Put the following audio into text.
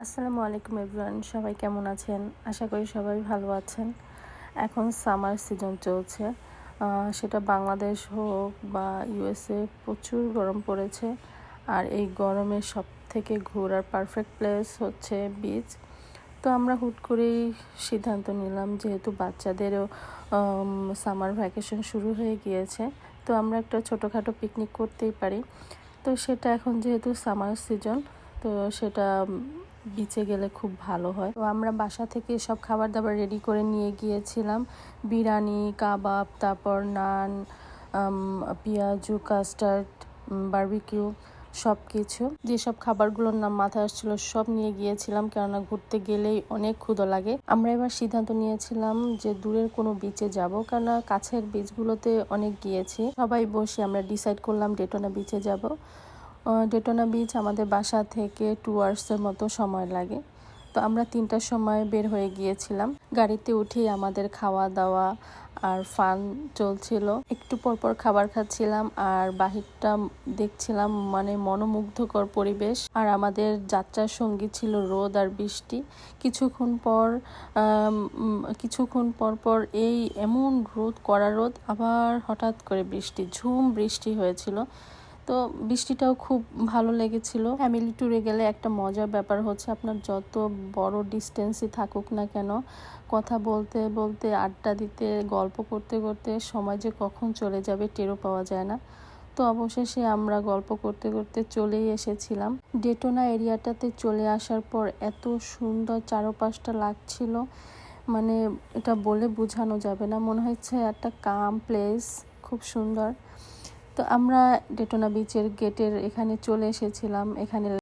আসসালামু আলাইকুম এভরিওয়ান, সবাই কেমন আছেন? আশা করি সবাই ভালো আছেন। এখন সামার সিজন চলছে, সেটা বাংলাদেশ হোক বা ইউএসএ, প্রচুর গরম পড়েছে। আর এই গরমে সব থেকে ঘোরার পারফেক্ট প্লেস হচ্ছে বিচ। তো আমরা হুট করেই সিদ্ধান্ত নিলাম, যেহেতু বাচ্চাদেরও সামার ভ্যাকেশন শুরু হয়ে গিয়েছে, তো আমরা একটা ছোটোখাটো পিকনিক করতেই পারি। তো সেটা এখন যেহেতু সামার সিজন, তো সেটা বিচে গেলে খুব ভালো হয়। তো আমরা বাসা থেকে সব খাবার দাবার রেডি করে নিয়ে গিয়েছিলাম। বিরিয়ানি, কাবাব, তারপর নান, পেঁয়াজু, কাস্টার্ড, বারবিকিউ, সব কিছু, যেসব খাবারগুলোর নাম মাথায় আসছিল সব নিয়ে গিয়েছিলাম, কেননা ঘুরতে গেলেই অনেক ক্ষুধা লাগে। আমরা এবার সিদ্ধান্ত নিয়েছিলাম যে দূরের কোনো বিচে যাব, কেননা কাছের বিচগুলোতে অনেক গিয়েছি। সবাই বসে আমরা ডিসাইড করলাম ডেটোনা বিচে যাব। ডেটোনা বিচ আমাদের বাসা থেকে 2 আওয়ার্সের মতো সময় লাগে। তো আমরা 3টার সময় বের হয়ে গিয়েছিলাম। গাড়িতে উঠেই আমাদের খাওয়া দাওয়া আর ফান চলছিল। একটু পরপর খাবার খাচ্ছিলাম আর বাহিরটা দেখছিলাম, মানে মনোমুগ্ধকর পরিবেশ। আর আমাদের যাত্রার সঙ্গী ছিল রোদ আর বৃষ্টি। কিছুক্ষণ পর পর এই এমন কড়া রোদ, আবার হঠাৎ করে বৃষ্টি, ঝুম বৃষ্টি হয়েছিল। তো বৃষ্টিটাও খুব ভালো লেগেছিল। ফ্যামিলি ট্যুরে গেলে একটা মজার ব্যাপার হচ্ছে, আপনার যত বড় ডিস্টেন্সই থাকুক না কেন, কথা বলতে বলতে, আড্ডা দিতে, গল্প করতে করতে সময় যে কখন চলে যাবে টেরও পাওয়া যায় না। তো অবশেষে আমরা গল্প করতে করতে চলেই এসেছিলাম। ডেটোনা এরিয়াটাতে চলে আসার পর এত সুন্দর চারপাশটা লাগছিল, মানে এটা বলে বোঝানো যাবে না। মনে হচ্ছে একটা কাম প্লেস, খুব সুন্দর। তো আমরা ডেটোনা বিচের গেটের এখানে চলে এসেছিলাম। এখানে